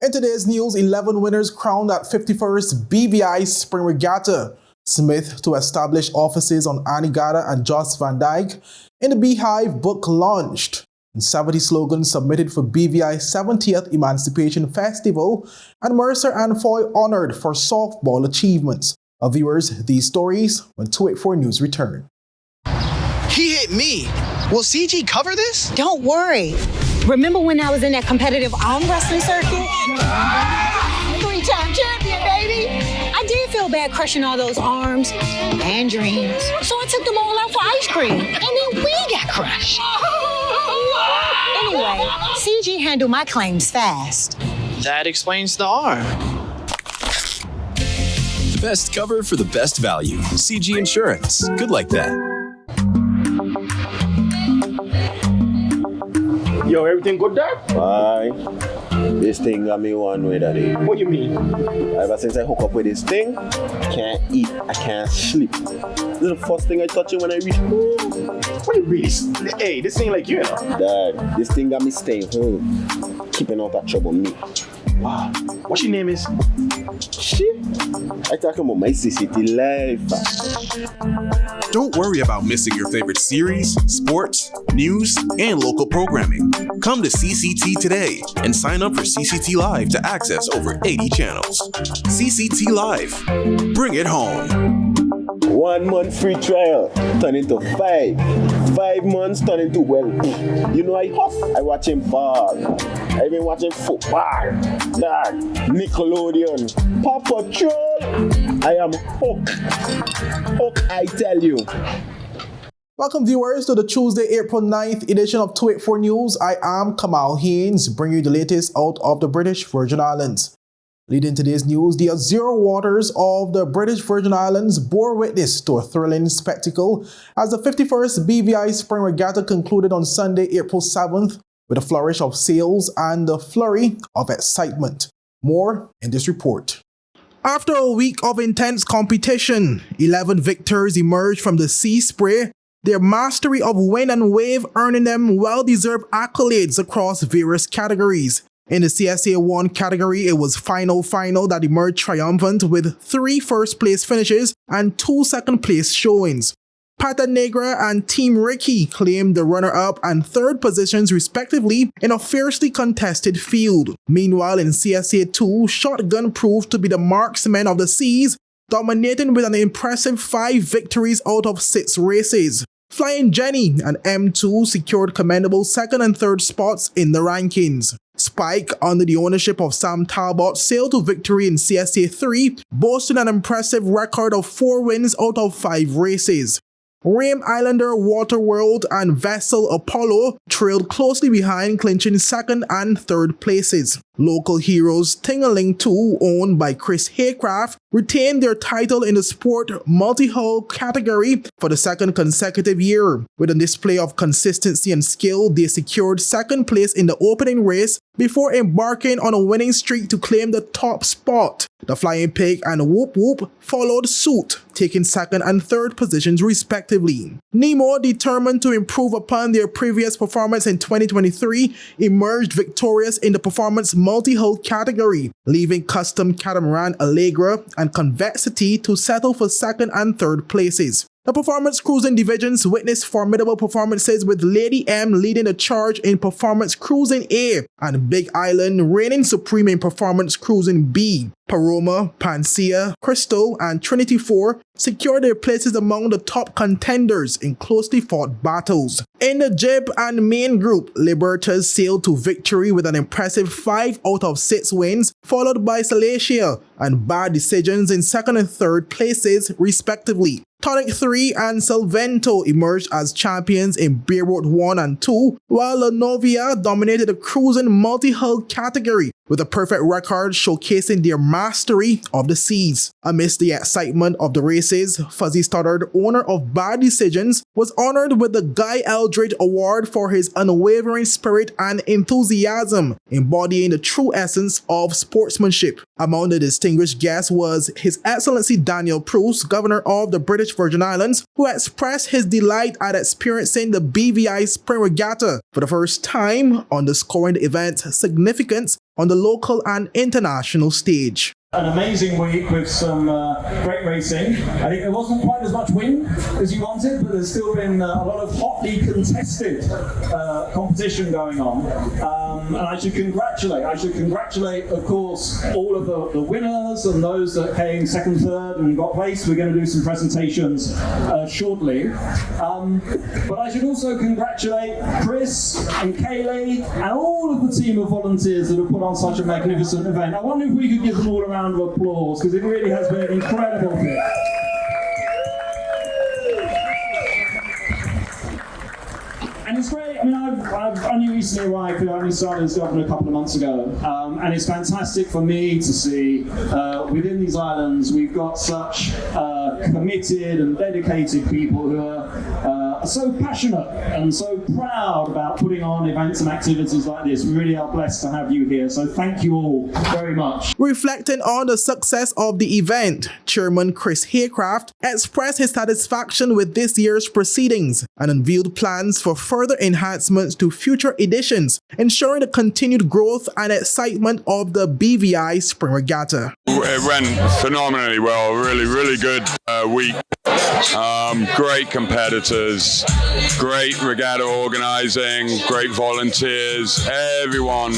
In today's news, 11 winners crowned at 51st BVI Spring Regatta. Smith to establish offices on ANEGADA and Joss Van Dyke. In the Beehive book launched. And 70 slogans submitted for BVI 70th Emancipation Festival. And Mercer and FAHIE honored for softball achievements. Our viewers, these stories when 284 News return. He hit me. Will CG cover this? Don't worry. Remember when I was in that competitive arm wrestling circuit? 3-time champion, baby! I did feel bad crushing all those arms and dreams. So I took them all out for ice cream, and then we got crushed. Anyway, CG handled my claims fast. That explains the arm. The best cover for the best value. CG Insurance. Good like that. Yo, everything good there? Aye. This thing got me one way that day. What you mean? Ever since I hook up with this thing, I can't eat, I can't sleep. This is the first thing I touch it when I reach home. What you really? Hey, this ain't like you, you know? Dad, this thing got me staying home, keeping out of trouble me. Wow. What your name is? Shit. I talking about my CCT life. Don't worry about missing your favorite series, sports, news, and local programming. Come to CCT today and sign up for CCT Live to access over 80 channels. CCT Live. Bring it home. 1 month free trial turn into 5. 5 months turn into, well, you know, I watching ball. I've been watching football. Dad, Nickelodeon, Paw Patrol. I am hooked. Hooked, I tell you. Welcome viewers to the Tuesday, April 9th edition of 284 News. I am Kamal Haynes, bringing you the latest out of the British Virgin Islands. Leading today's news, the azure waters of the British Virgin Islands bore witness to a thrilling spectacle as the 51st BVI Spring Regatta concluded on Sunday, April 7th with a flourish of sails and a flurry of excitement. More in this report. After a week of intense competition, 11 victors emerged from the sea spray, their mastery of wind and wave earning them well-deserved accolades across various categories. In the CSA 1 category, it was Final that emerged triumphant with 3 first-place finishes and 2 second-place showings. Pata Negra and Team Ricky claimed the runner-up and 3rd positions respectively in a fiercely contested field. Meanwhile, in CSA 2, Shotgun proved to be the marksman of the seas, dominating with an impressive 5 victories out of 6 races. Flying Jenny and M2 secured commendable 2nd and 3rd spots in the rankings. Spike, under the ownership of Sam Talbot, sailed to victory in CSA 3, boasting an impressive record of 4 wins out of 5 races. Rame Islander Waterworld and Vessel Apollo trailed closely behind, clinching 2nd and 3rd places. Local heroes Tingaling 2, owned by Chris Haycraft, retained their title in the sport multi-hull category for the 2nd consecutive year. With a display of consistency and skill, they secured 2nd place in the opening race before embarking on a winning streak to claim the top spot. The Flying Pig and Whoop Whoop followed suit, taking 2nd and 3rd positions respectively. Nemo, determined to improve upon their previous performance in 2023, emerged victorious in the performance multi-hull category, leaving Custom Catamaran Allegra and Convexity to settle for 2nd and 3rd places. The performance cruising divisions witnessed formidable performances, with Lady M leading the charge in performance cruising A and Big Island reigning supreme in performance cruising B. Paroma, Panacea, Crystal, and Trinity 4 secured their places among the top contenders in closely fought battles. In the Jib and Main group, Libertas sailed to victory with an impressive 5 out of 6 wins, followed by Salacia and Bad Decisions in 2nd and 3rd places respectively. Tonic 3 and Salvento emerged as champions in Beerboat 1 and 2, while La Novia dominated the cruising multi-hull category with a perfect record showcasing their mastery of the seas. Amidst the excitement of the races, Fuzzy Stoddard, owner of Bad Decisions, was honored with the Guy Eldridge Award for his unwavering spirit and enthusiasm, embodying the true essence of sportsmanship. Among the distinguished guests was His Excellency Daniel Proust, Governor of the British Virgin Islands, who expressed his delight at experiencing the BVI Spring Regatta for the first time, underscoring the event's significance on the local and international stage. An amazing week with some great racing. I think there wasn't quite as much wind as you wanted, but there's still been a lot of hotly contested competition going on. And I should congratulate, of course, all of the winners and those that came second, third, and got placed. We're going to do some presentations shortly. But I should also congratulate Chris and Kayleigh and all of the team of volunteers that have put on such a magnificent event. I wonder if we could give them all a round of applause, because it really has been an incredible thing. And it's great. I mean, I've only recently arrived. I only started as governor a couple of months ago, and it's fantastic for me to see within these islands we've got such committed and dedicated people who are so passionate and so proud about putting on events and activities like this. We really are blessed to have you here. So thank you all very much. Reflecting on the success of the event, Chairman Chris Haycraft expressed his satisfaction with this year's proceedings and unveiled plans for further enhancements to future editions, ensuring the continued growth and excitement of the BVI Spring Regatta. It went phenomenally well. Really good week. Great competitors, great regatta organizing, great volunteers. Everyone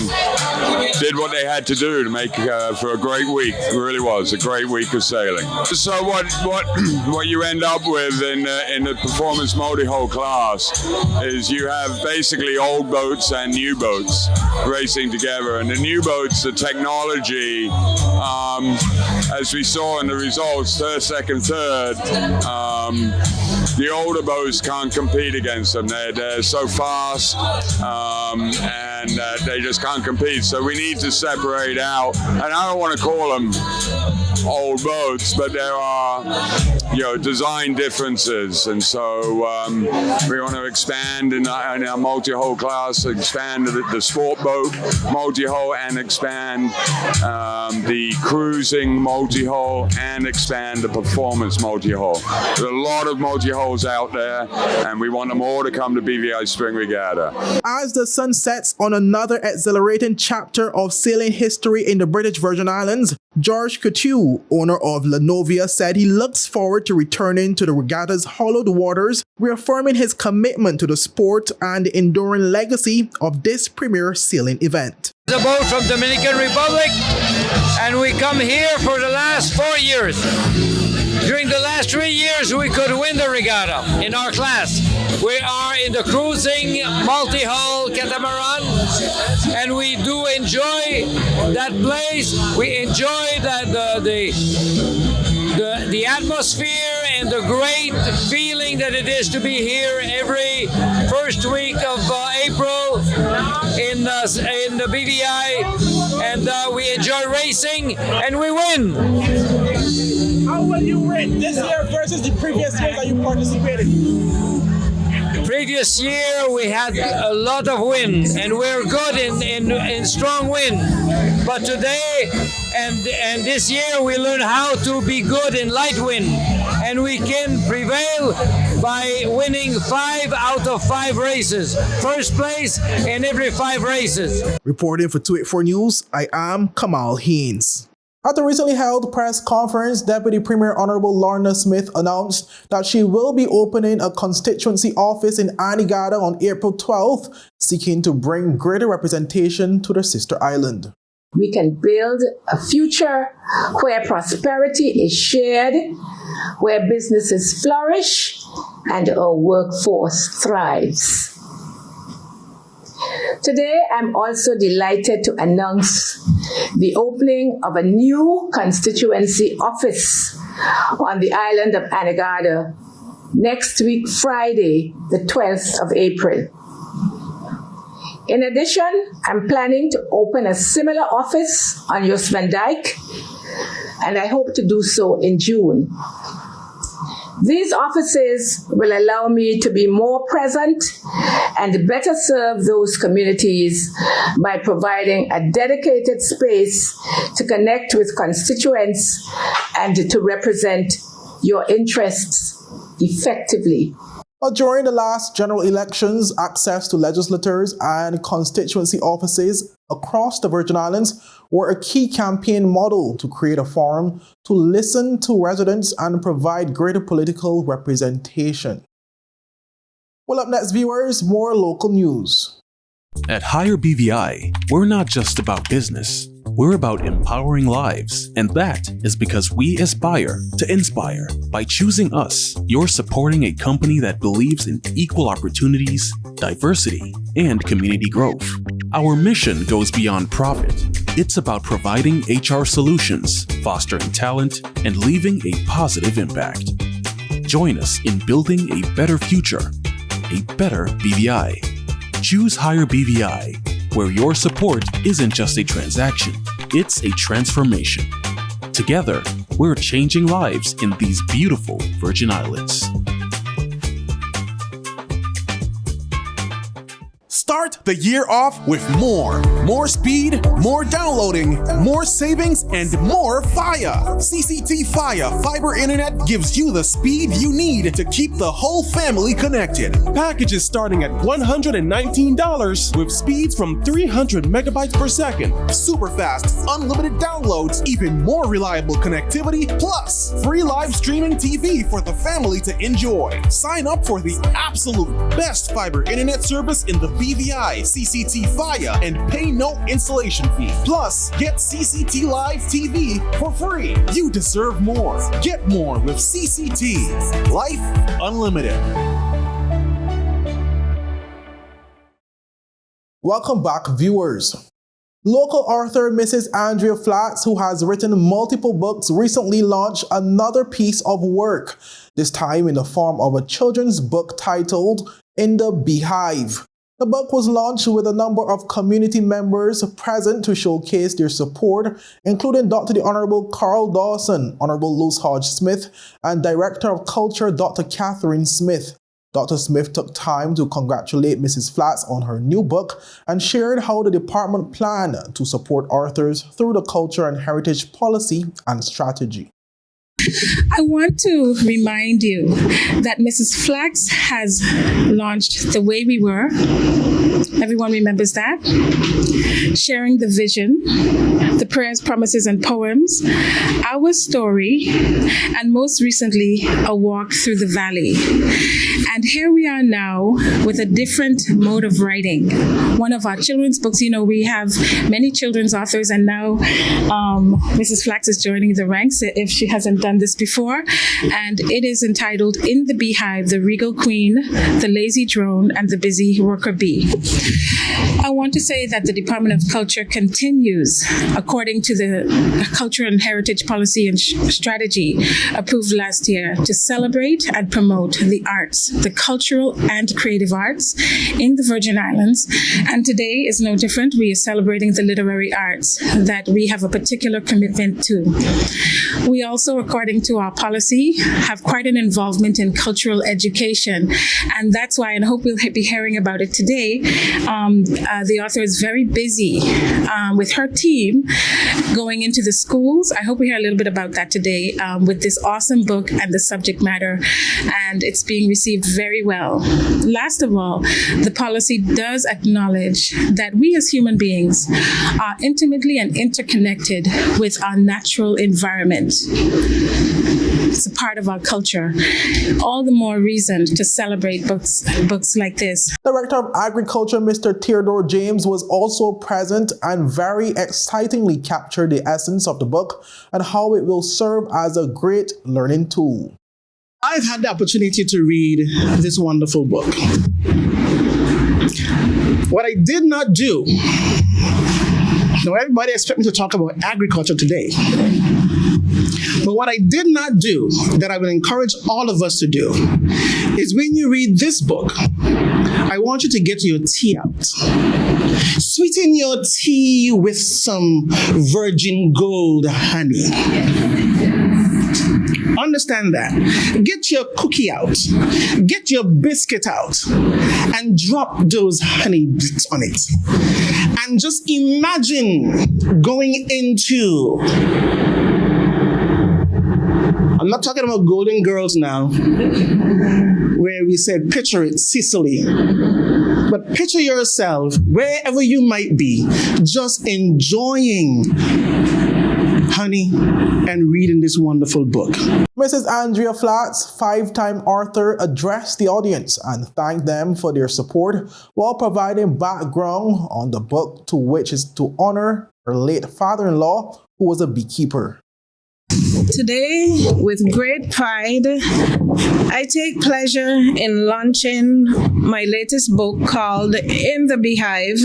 did what they had to do to make for a great week. It really was a great week of sailing. So what you end up with in the performance multi-hull class is you have basically old boats and new boats racing together. And the new boats, the technology, as we saw in the results, first, second, third, the older boats can't compete against them. They're so fast, and they just can't compete. So we need to separate out. And I don't want to call them old boats, but there are, design differences. And so we want to expand in our multi-hull class, expand the sport boat multi-hull, and expand the cruising multi-hull, and expand the performance multi-hull. There's a lot of multi-hulls out there, and we want them all to come to BVI Spring Regatta. As the sun sets on another exhilarating chapter of sailing history in the British Virgin Islands, George Couture, owner of La Novia, said he looks forward to returning to the regatta's hallowed waters, reaffirming his commitment to the sport and the enduring legacy of this premier sailing event. The boat from Dominican Republic, and we come here for the last 4 years. During the last 3 years, we could win the regatta in our class. We are in the cruising multi-hull catamaran, and we do enjoy that place. We enjoy the atmosphere and the great feeling that it is to be here every first week of April in the BVI, and we enjoy racing and we win. How will you rate this year versus the previous years that you participated? Previous year we had a lot of wind, and we're good in strong wind. But today and this year we learn how to be good in light wind, and we can prevail by winning 5 out of 5 races. First place in every 5 races. Reporting for 284 News, I am Kamal Haynes. At the recently held press conference, Deputy Premier Honorable Lorna Smith announced that she will be opening a constituency office in ANEGADA on April 12th, seeking to bring greater representation to the sister island. We can build a future where prosperity is shared, where businesses flourish, and our workforce thrives. Today, I'm also delighted to announce the opening of a new constituency office on the island of ANEGADA next week, Friday, the 12th of April. In addition, I'm planning to open a similar office on Jos van Dijk, and I hope to do so in June. These offices will allow me to be more present and better serve those communities by providing a dedicated space to connect with constituents and to represent your interests effectively. But during the last general elections, access to legislators and constituency offices across the Virgin Islands were a key campaign model to create a forum to listen to residents and provide greater political representation. Well, up next, viewers, more local news. At Higher BVI, we're not just about business. We're about empowering lives, and that is because we aspire to inspire. By choosing us, you're supporting a company that believes in equal opportunities, diversity, and community growth. Our mission goes beyond profit. It's about providing HR solutions, fostering talent, and leaving a positive impact. Join us in building a better future, a better BVI. Choose Higher BVI, where your support isn't just a transaction, it's a transformation. Together, we're changing lives in these beautiful Virgin Islands. Start the year off with more speed, more downloading, more savings, and more FAHIE. CCT FAHIE Fiber Internet gives you the speed you need to keep the whole family connected. Packages starting at $119 with speeds from 300 megabytes per second, super fast, unlimited downloads, even more reliable connectivity, plus free live streaming TV for the family to enjoy. Sign up for the absolute best fiber internet service in the BVI CCT FAHIE and pay no installation fee. Plus, get CCT Live TV for free. You deserve more. Get more with CCT. Life Unlimited. Welcome back, viewers. Local author Mrs. Andrea Flats, who has written multiple books, recently launched another piece of work, this time in the form of a children's book titled In the Beehive. The book was launched with a number of community members present to showcase their support, including Dr. the Honorable Carl Dawson, Honorable Luz Hodge Smith, and Director of Culture Dr. Catherine Smith. Dr. Smith took time to congratulate Mrs. Flats on her new book and shared how the department planned to support authors through the culture and heritage policy and strategy. I want to remind you that Mrs. Flats has launched The Way We Were. Everyone remembers that. Sharing the Vision, The Prayers, Promises, and Poems, Our Story, and most recently, A Walk Through the Valley. And here we are now with a different mode of writing. One of our children's books, you know, we have many children's authors, and now Mrs. Flats is joining the ranks if she hasn't done this before. And it is entitled In the Beehive, The Regal Queen, The Lazy Drone, and The Busy Worker Bee. I want to say that the Department of Culture continues, according to the Culture and Heritage Policy and Strategy approved last year, to celebrate and promote the arts, the cultural and creative arts in the Virgin Islands. And today is no different. We are celebrating the literary arts that we have a particular commitment to. We also, according to our policy, have quite an involvement in cultural education. And that's why, and I hope we'll be hearing about it today, the author is very busy with her team going into the schools. I hope we hear a little bit about that today with this awesome book and the subject matter, and it's being received very well. Last of all, the policy does acknowledge that we as human beings are intimately and interconnected with our natural environment. It's a part of our culture. All the more reason to celebrate books like this. Director of Agriculture, Mr. Theodore James, was also present and very excitingly captured the essence of the book and how it will serve as a great learning tool. I've had the opportunity to read this wonderful book. What I did not do, now everybody expects me to talk about agriculture today. But what I did not do, that I would encourage all of us to do, is when you read this book, I want you to get your tea out. Sweeten your tea with some virgin gold honey. Understand that. Get your cookie out. Get your biscuit out. And drop those honey bits on it. And just imagine going into I'm not talking about Golden Girls now, where we said, picture it, Sicily. But picture yourself, wherever you might be, just enjoying honey and reading this wonderful book. Mrs. Andrea Flats, 5-time author, addressed the audience and thanked them for their support while providing background on the book, to which is to honor her late father-in-law, who was a beekeeper. Today, with great pride, I take pleasure in launching my latest book called In the Beehive,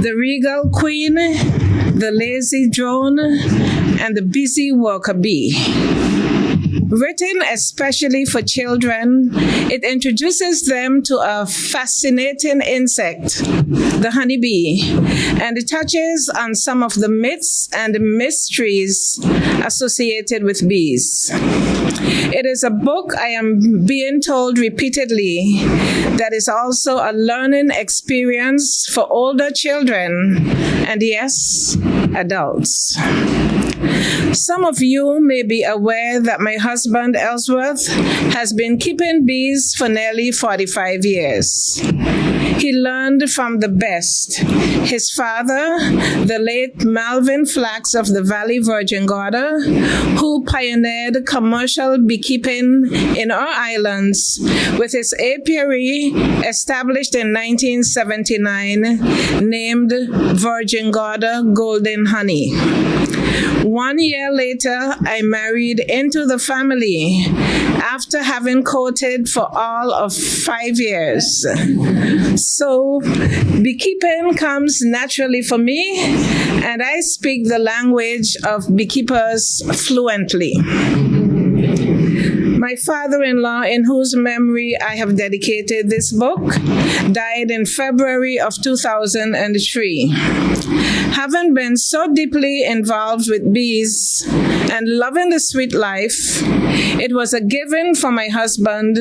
The Regal Queen, The Lazy Drone, and the Busy Worker Bee. Written especially for children, it introduces them to a fascinating insect, the honeybee, and it touches on some of the myths and mysteries associated with bees. It is a book, I am being told repeatedly, that is also a learning experience for older children and, yes, adults. Some of you may be aware that my husband, Ellsworth, has been keeping bees for nearly 45 years. He learned from the best. His father, the late Melvin Flax of the Valley Virgin Gorda, who pioneered commercial beekeeping in our islands with his apiary established in 1979, named Virgin Gorda Golden Honey. 1 year later, I married into the family after having courted for all of 5 years. So beekeeping comes naturally for me, and I speak the language of beekeepers fluently. My father-in-law, in whose memory I have dedicated this book, died in February of 2003. Having been so deeply involved with bees and loving the sweet life, it was a given for my husband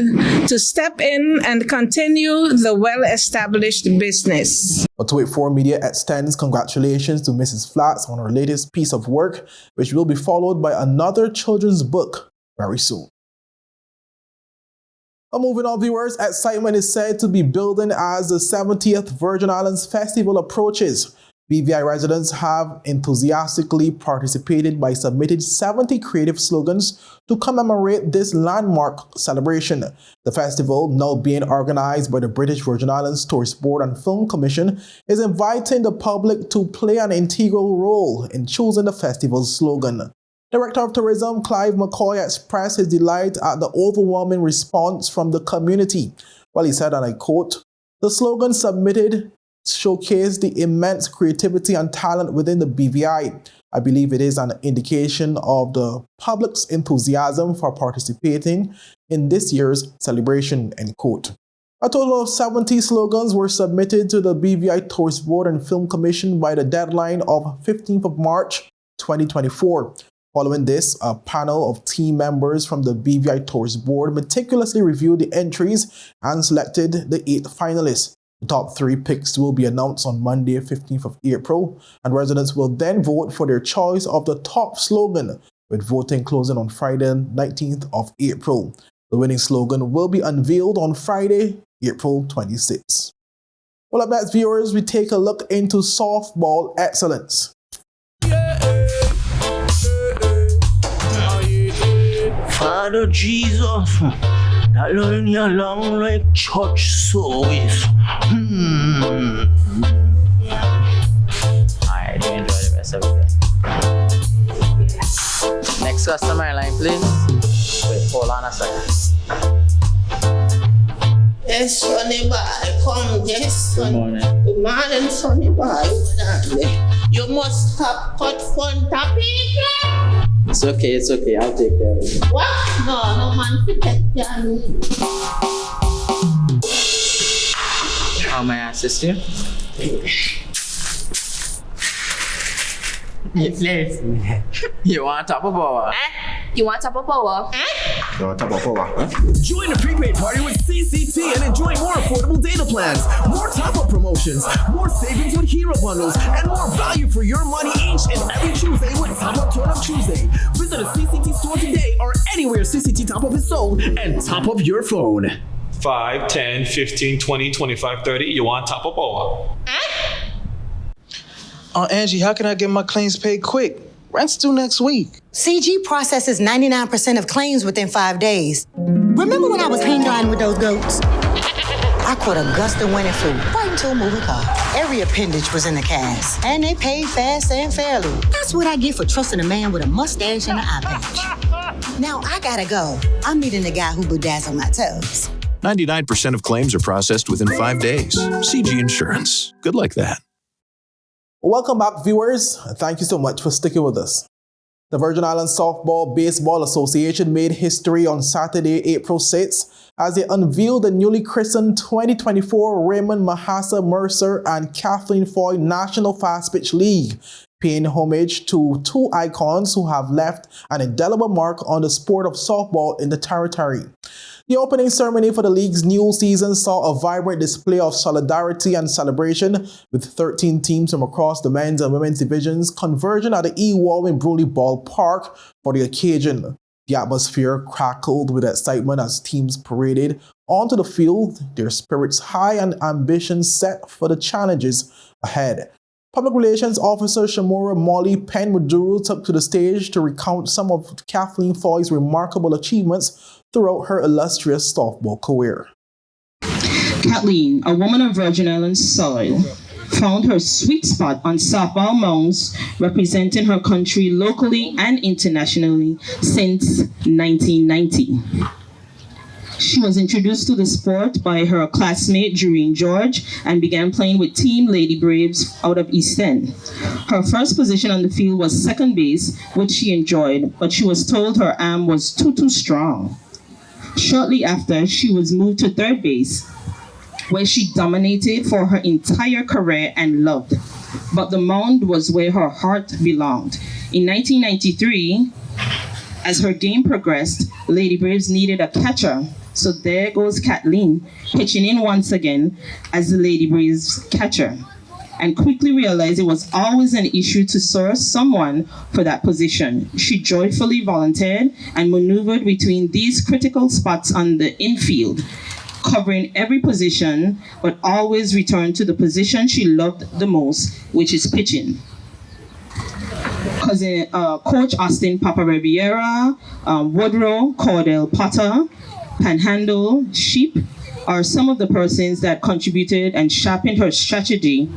to step in and continue the well-established business. But 284 Media extends congratulations to Mrs. Flats on her latest piece of work, which will be followed by another children's book very soon. Moving on, viewers, excitement is said to be building as the 70th Virgin Islands Festival approaches. BVI residents have enthusiastically participated by submitting 70 creative slogans to commemorate this landmark celebration. The festival, now being organized by the British Virgin Islands Tourist Board and Film Commission, is inviting the public to play an integral role in choosing the festival's slogan. Director of Tourism Clive McCoy expressed his delight at the overwhelming response from the community. Well, he said, and I quote, "The slogan submitted showcased the immense creativity and talent within the BVI. I believe it is an indication of the public's enthusiasm for participating in this year's celebration," end quote. A total of 70 slogans were submitted to the BVI Tourist Board and Film Commission by the deadline of 15th of March 2024. Following this, a panel of team members from the BVI Tourist Board meticulously reviewed the entries and selected the 8 finalists. The top 3 picks will be announced on Monday, 15th of April, and residents will then vote for their choice of the top slogan, with voting closing on Friday, 19th of April. The winning slogan will be unveiled on Friday, April 26th. Well, up next, viewers, we take a look into softball excellence. Father Jesus, that line you long like church service. Alright, do enjoy the rest of it. Next customer line, please. Wait, hold on a second. Yes, Sonny boy, come, yes, son. Good morning. Good morning, Sonny boy. You must have cut front of people. It's okay, I'll take care of it. What? No man to take care of me. How may I assist you? Yes. You want to talk about what? You want top of power? You want top of power? Join the prepaid party with CCT and enjoy more affordable data plans, more top-up promotions, more savings with hero bundles, and more value for your money each and every Tuesday with Top Up Turn Up Tuesday. Visit a CCT store today or anywhere CCT Top Up is sold and top up your phone. 5, 10, 15, 20, 25, 30. You want top up or Angie, how can I get my claims paid quick? Rent's due next week. CG processes 99% of claims within 5 days. Remember when I was hang gliding with those goats? I caught a gust of wind and flew right into a moving car. Every appendage was in the cast, and they paid fast and fairly. That's what I get for trusting a man with a mustache and an eye patch. Now I gotta go. I'm meeting the guy who bedazzled my toes. 99% of claims are processed within 5 days. CG Insurance. Good like that. Welcome back, viewers. Thank you so much for sticking with us. The Virgin Islands Softball Baseball Association made history on Saturday, April 6th, as they unveiled the newly christened 2024 Raymond Mahasa Mercer and Kathleen Foy National Fast Pitch League, paying homage to two icons who have left an indelible mark on the sport of softball in the territory. The opening ceremony for the league's new season saw a vibrant display of solidarity and celebration, with 13 teams from across the men's and women's divisions converging at the E. Walwyn Bruley Ballpark for the occasion. The atmosphere crackled with excitement as teams paraded onto the field, their spirits high and ambitions set for the challenges ahead. Public Relations Officer Shamura Molly Penmuduru took to the stage to recount some of Kathleen Foy's remarkable achievements throughout her illustrious softball career. Kathleen, a woman of Virgin Islands soil, found her sweet spot on softball mounds, representing her country locally and internationally since 1990. She was introduced to the sport by her classmate Doreen George and began playing with Team Lady Braves out of East End. Her first position on the field was second base, which she enjoyed, but she was told her arm was too strong. Shortly after, she was moved to third base, where she dominated for her entire career and loved. But the mound was where her heart belonged. In 1993, as her game progressed, Lady Braves needed a catcher. So there goes Kathleen, pitching in once again as the Lady Braves catcher, and quickly realized it was always an issue to source someone for that position. She joyfully volunteered and maneuvered between these critical spots on the infield, covering every position, but always returned to the position she loved the most, which is pitching. Coach Austin Papa Riviera, Woodrow, Cordell Potter, Panhandle, Sheep are some of the persons that contributed and sharpened her strategy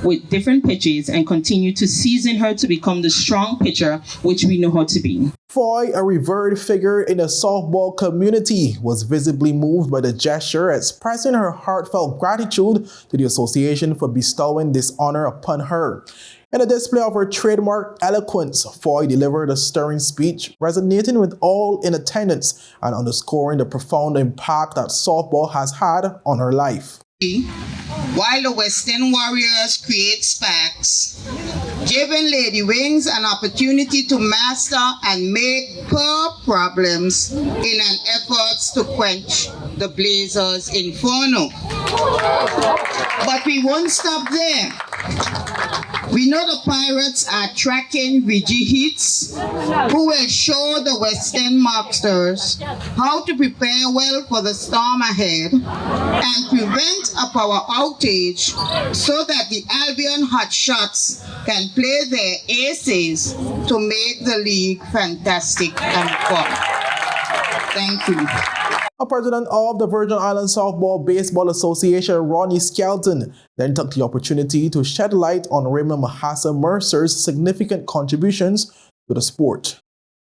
with different pitches and continue to season her to become the strong pitcher which we know her to be. Foy, a revered figure in the softball community, was visibly moved by the gesture, expressing her heartfelt gratitude to the association for bestowing this honor upon her. In a display of her trademark eloquence, Foy delivered a stirring speech, resonating with all in attendance and underscoring the profound impact that softball has had on her life. While the Western Warriors create sparks, giving Lady Wings an opportunity to master and make poor problems in an effort to quench the Blazers' inferno. But we won't stop there. We know the Pirates are tracking Reggie Heats, who will show the Western Mobsters how to prepare well for the storm ahead and prevent a power outage so that the Albion Hotshots can play their aces to make the league fantastic and fun. Thank you. A president of the Virgin Islands Softball Baseball Association, Ronnie Skelton, then took the opportunity to shed light on Raymond Mahasa Mercer's significant contributions to the sport.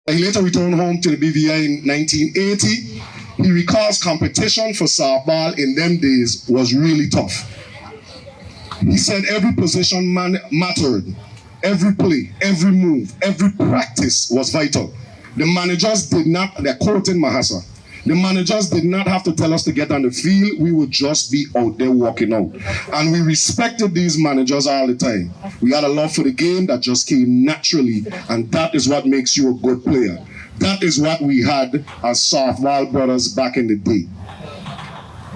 He later returned home to the BVI in 1980. He recalls competition for softball in them days was really tough. He said every position mattered, every play, every move, every practice was vital. The managers did not, they're quoting Mahasa, the managers did not have to tell us to get on the field. We would just be out there walking out. And we respected these managers all the time. We had a love for the game that just came naturally, and that is what makes you a good player. That is what we had as softball brothers back in the day.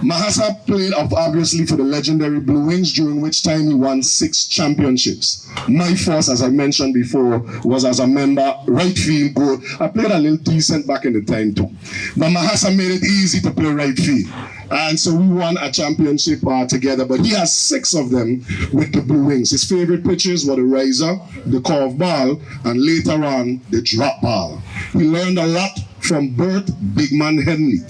Mahasa played obviously for the legendary Blue Wings, during which time he won 6 championships. My force, as I mentioned before, was as a member, right field, goal. I played a little decent back in the time too. But Mahasa made it easy to play right field. And so we won a championship together, but he has 6 of them with the Blue Wings. His favorite pitches were the riser, the curve ball, and later on, the drop ball. He learned a lot from Bert Bigman Henley.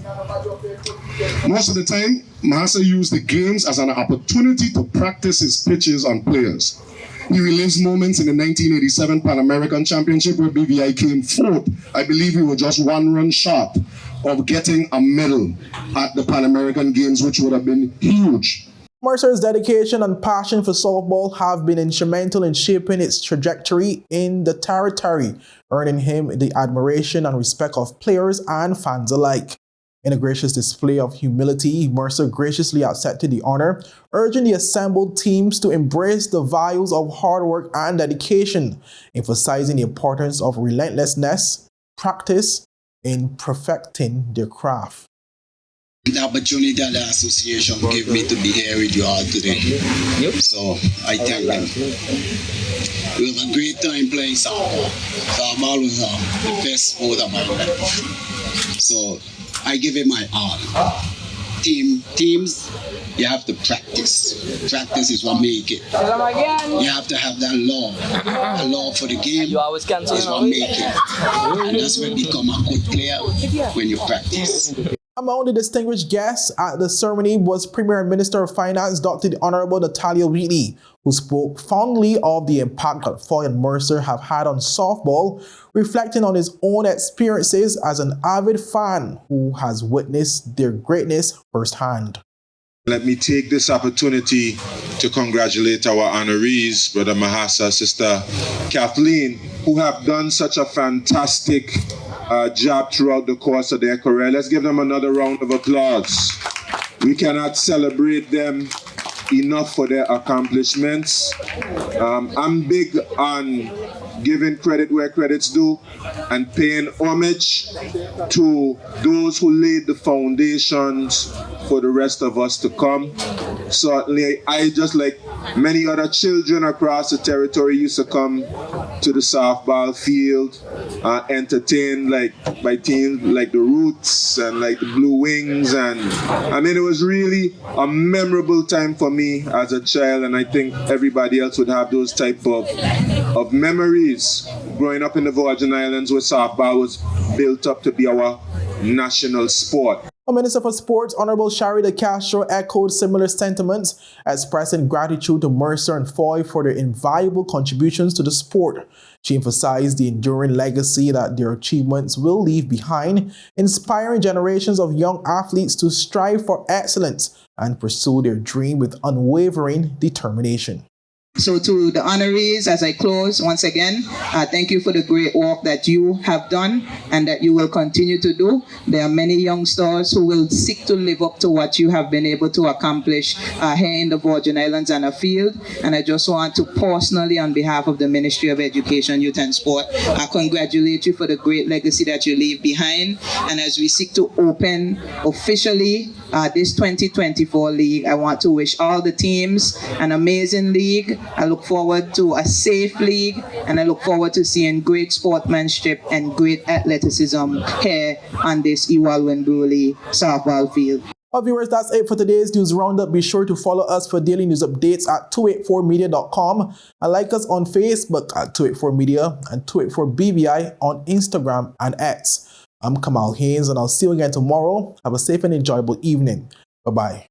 Most of the time, Mahasa used the games as an opportunity to practice his pitches on players. He relives moments in the 1987 Pan American Championship where BVI came 4th. I believe we were just 1 run short of getting a medal at the Pan American Games, which would have been huge. Mercer's dedication and passion for softball have been instrumental in shaping its trajectory in the territory, earning him the admiration and respect of players and fans alike. In a gracious display of humility, Mercer graciously accepted the honor, urging the assembled teams to embrace the values of hard work and dedication, emphasizing the importance of relentlessness, practice in perfecting their craft. The opportunity that the association gave me to be here with you all today. So I thank them. We have a great time playing softball. Softball was the best sport of my life. So I give it my all. Teams, you have to practice. Practice is what make it. You have to have that love. The love for the game is what make it. And that's when you become a good player, when you practice. Among the distinguished guests at the ceremony was Premier and Minister of Finance, Dr. the Honorable Natalia Wheatley, who spoke fondly of the impact that FAHIE and Mercer have had on softball, reflecting on his own experiences as an avid fan who has witnessed their greatness firsthand. Let me take this opportunity to congratulate our honorees, Brother Mahasa, Sister Kathleen, who have done such a fantastic job throughout the course of their career. Let's give them another round of applause. We cannot celebrate them enough for their accomplishments. I'm big on giving credit where credit's due and paying homage to those who laid the foundations for the rest of us to come. Certainly, I, just like many other children across the territory, used to come to the softball field, entertained by teams like the Roots and like the Blue Wings, and I mean, it was really a memorable time for me as a child, and I think everybody else would have those type of memories growing up in the Virgin Islands, where softball was built up to be our national sport. The Minister for Sports, Honorable Shari De Castro, echoed similar sentiments, expressing gratitude to Mercer and FAHIE for their invaluable contributions to the sport. She emphasized the enduring legacy that their achievements will leave behind, inspiring generations of young athletes to strive for excellence and pursue their dream with unwavering determination. So to the honorees, as I close, once again, thank you for the great work that you have done and that you will continue to do. There are many youngsters who will seek to live up to what you have been able to accomplish here in the Virgin Islands and afield. And I just want to personally, on behalf of the Ministry of Education, Youth and Sport, congratulate you for the great legacy that you leave behind. And as we seek to open officially this 2024 league, I want to wish all the teams an amazing league. I look forward to a safe league, and I look forward to seeing great sportsmanship and great athleticism here on this Iwalwen-Bruley softball field. Well, viewers, that's it for today's news roundup. Be sure to follow us for daily news updates at 284media.com and like us on Facebook at 284media and 284BVI on Instagram and X. I'm Kamal Haynes, and I'll see you again tomorrow. Have a safe and enjoyable evening. Bye-bye.